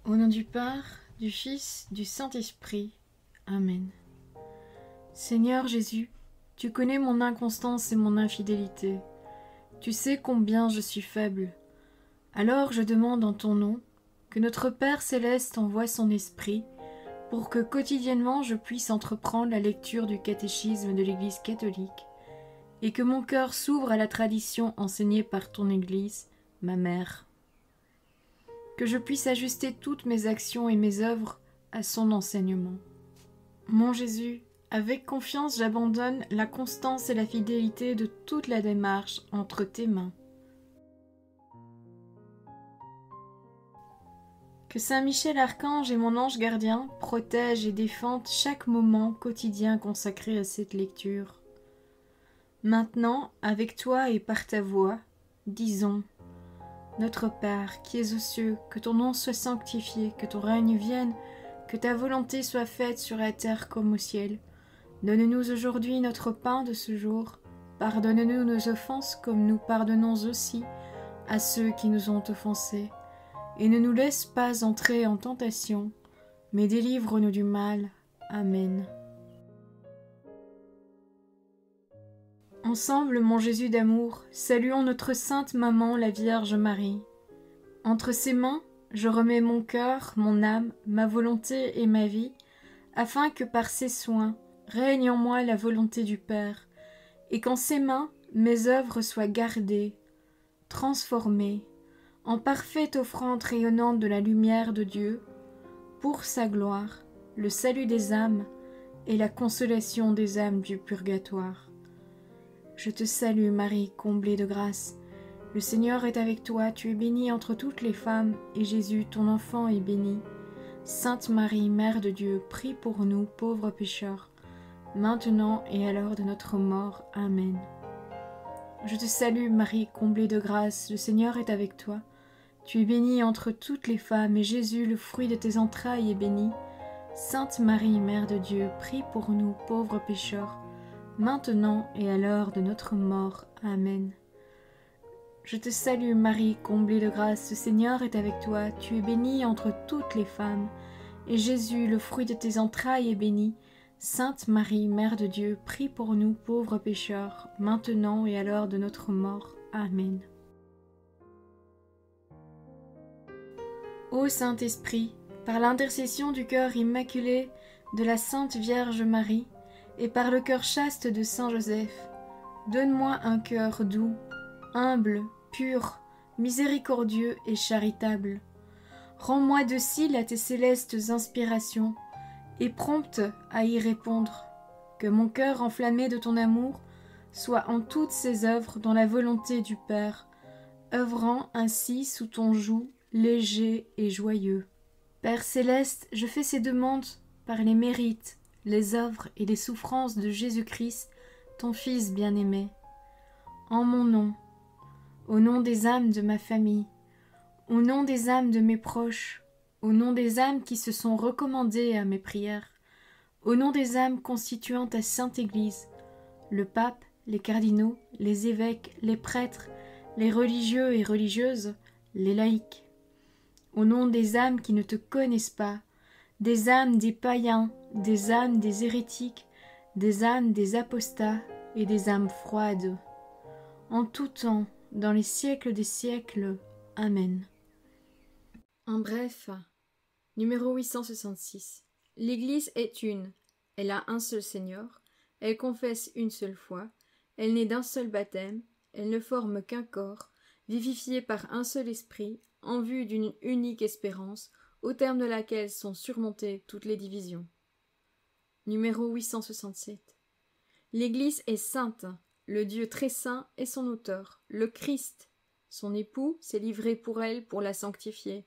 Au nom du Père, du Fils, du Saint-Esprit. Amen. Seigneur Jésus, tu connais mon inconstance et mon infidélité. Tu sais combien je suis faible. Alors je demande en ton nom que notre Père céleste envoie son Esprit pour que quotidiennement je puisse entreprendre la lecture du catéchisme de l'Église catholique et que mon cœur s'ouvre à la tradition enseignée par ton Église, ma mère. Que je puisse ajuster toutes mes actions et mes œuvres à son enseignement. Mon Jésus, avec confiance j'abandonne la constance et la fidélité de toute la démarche entre tes mains. Que Saint Michel Archange et mon ange gardien protègent et défendent chaque moment quotidien consacré à cette lecture. Maintenant, avec toi et par ta voix, disons: Notre Père, qui es aux cieux, que ton nom soit sanctifié, que ton règne vienne, que ta volonté soit faite sur la terre comme au ciel. Donne-nous aujourd'hui notre pain de ce jour. Pardonne-nous nos offenses comme nous pardonnons aussi à ceux qui nous ont offensés. Et ne nous laisse pas entrer en tentation, mais délivre-nous du mal. Amen. Ensemble, mon Jésus d'amour, saluons notre sainte maman, la Vierge Marie. Entre ses mains, je remets mon cœur, mon âme, ma volonté et ma vie, afin que par ses soins règne en moi la volonté du Père, et qu'en ses mains mes œuvres soient gardées, transformées, en parfaite offrande rayonnante de la lumière de Dieu, pour sa gloire, le salut des âmes et la consolation des âmes du purgatoire. Je te salue Marie, comblée de grâce. Le Seigneur est avec toi, tu es bénie entre toutes les femmes, et Jésus, ton enfant, est béni. Sainte Marie, Mère de Dieu, prie pour nous, pauvres pécheurs, maintenant et à l'heure de notre mort. Amen. Je te salue Marie, comblée de grâce, le Seigneur est avec toi. Tu es bénie entre toutes les femmes, et Jésus, le fruit de tes entrailles, est béni. Sainte Marie, Mère de Dieu, prie pour nous, pauvres pécheurs, maintenant et à l'heure de notre mort. Amen. Je te salue Marie, comblée de grâce, le Seigneur est avec toi, tu es bénie entre toutes les femmes, et Jésus, le fruit de tes entrailles, est béni. Sainte Marie, Mère de Dieu, prie pour nous pauvres pécheurs, maintenant et à l'heure de notre mort. Amen. Ô Saint-Esprit, par l'intercession du cœur immaculé de la Sainte Vierge Marie, et par le cœur chaste de Saint Joseph, donne-moi un cœur doux, humble, pur, miséricordieux et charitable. Rends-moi docile à tes célestes inspirations, et prompte à y répondre. Que mon cœur enflammé de ton amour soit en toutes ses œuvres dans la volonté du Père, œuvrant ainsi sous ton joug léger et joyeux. Père céleste, je fais ces demandes par les mérites, les œuvres et les souffrances de Jésus-Christ, ton Fils bien-aimé. En mon nom, au nom des âmes de ma famille, au nom des âmes de mes proches, au nom des âmes qui se sont recommandées à mes prières, au nom des âmes constituant ta Sainte Église, le pape, les cardinaux, les évêques, les prêtres, les religieux et religieuses, les laïcs, au nom des âmes qui ne te connaissent pas, des âmes des païens, des âmes des hérétiques, des âmes des apostats et des âmes froides. En tout temps, dans les siècles des siècles. Amen. En bref, numéro 866. L'Église est une. Elle a un seul Seigneur. Elle confesse une seule foi. Elle naît d'un seul baptême. Elle ne forme qu'un corps, vivifié par un seul esprit, en vue d'une unique espérance, au terme de laquelle sont surmontées toutes les divisions. Numéro 867. L'Église est sainte, le Dieu très saint est son auteur, le Christ. Son époux s'est livré pour elle pour la sanctifier.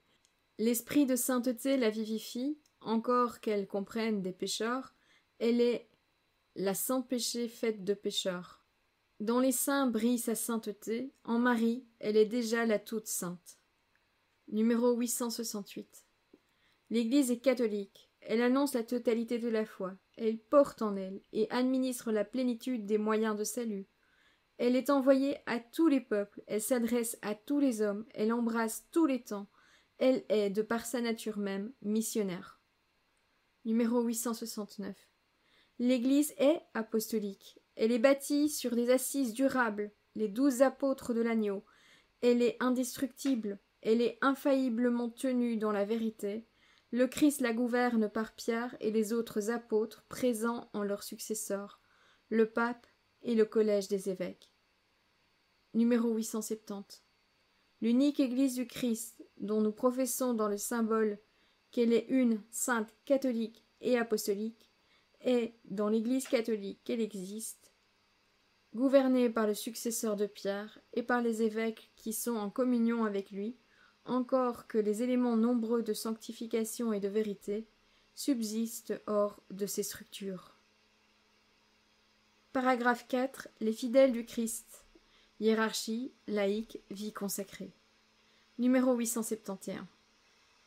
L'esprit de sainteté la vivifie, encore qu'elle comprenne des pécheurs, elle est la sans péché faite de pécheurs. Dans les saints brille sa sainteté, en Marie, elle est déjà la toute sainte. Numéro 868. L'Église est catholique, elle annonce la totalité de la foi, elle porte en elle et administre la plénitude des moyens de salut. Elle est envoyée à tous les peuples, elle s'adresse à tous les hommes, elle embrasse tous les temps, Elle est, de par sa nature même, missionnaire. Numéro 869. L'Église est apostolique. Elle est bâtie sur des assises durables, les 12 apôtres de l'agneau. Elle est indestructible. Elle est infailliblement tenue dans la vérité. Le Christ la gouverne par Pierre et les autres apôtres présents en leurs successeurs, le pape et le collège des évêques. Numéro 870. L'unique Église du Christ, dont nous professons dans le symbole qu'elle est une, sainte, catholique et apostolique, est, dans l'Église catholique qu'elle existe, gouvernée par le successeur de Pierre et par les évêques qui sont en communion avec lui, encore que les éléments nombreux de sanctification et de vérité subsistent hors de ces structures. Paragraphe 4. Les fidèles du Christ. Hiérarchie, laïque, vie consacrée. Numéro 871.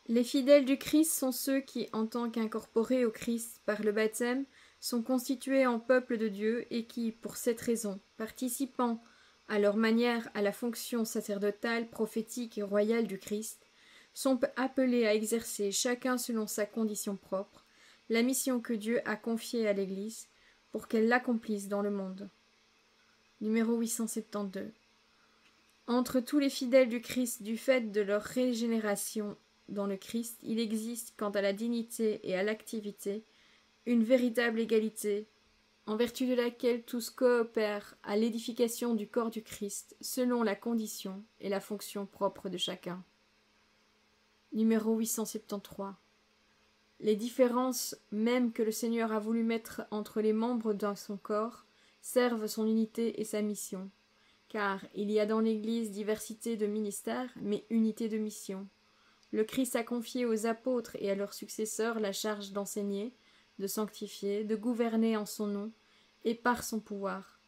Les fidèles du Christ sont ceux qui, en tant qu'incorporés au Christ par le baptême, sont constitués en peuple de Dieu et qui, pour cette raison, participant à leur manière à la fonction sacerdotale, prophétique et royale du Christ, sont appelés à exercer, chacun selon sa condition propre, la mission que Dieu a confiée à l'Église pour qu'elle l'accomplisse dans le monde. Numéro 872. Entre tous les fidèles du Christ, du fait de leur régénération dans le Christ, il existe, quant à la dignité et à l'activité, une véritable égalité, en vertu de laquelle tous coopèrent à l'édification du corps du Christ, selon la condition et la fonction propre de chacun. Numéro 873. Les différences mêmes que le Seigneur a voulu mettre entre les membres de son corps servent son unité et sa mission, car il y a dans l'Église diversité de ministères, mais unité de mission. Le Christ a confié aux apôtres et à leurs successeurs la charge d'enseigner, de sanctifier, de gouverner en son nom et par son pouvoir.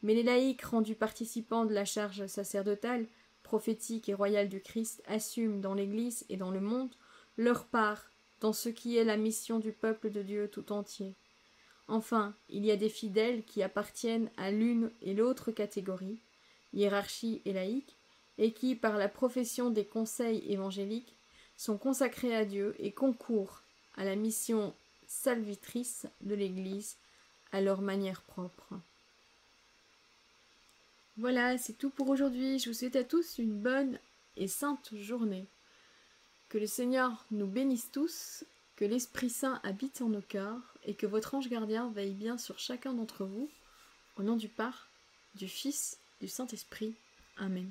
Mais les laïcs, rendus participants de la charge sacerdotale, prophétique et royale du Christ, assument dans l'Église et dans le monde leur part dans ce qui est la mission du peuple de Dieu tout entier. Enfin, il y a des fidèles qui appartiennent à l'une et l'autre catégorie, hiérarchie et laïque, et qui, par la profession des conseils évangéliques, sont consacrés à Dieu et concourent à la mission salvitrice de l'Église à leur manière propre. Voilà, c'est tout pour aujourd'hui. Je vous souhaite à tous une bonne et sainte journée. Que le Seigneur nous bénisse tous, que l'Esprit Saint habite en nos cœurs et que votre ange gardien veille bien sur chacun d'entre vous. Au nom du Père, du Fils, du Saint-Esprit. Amen.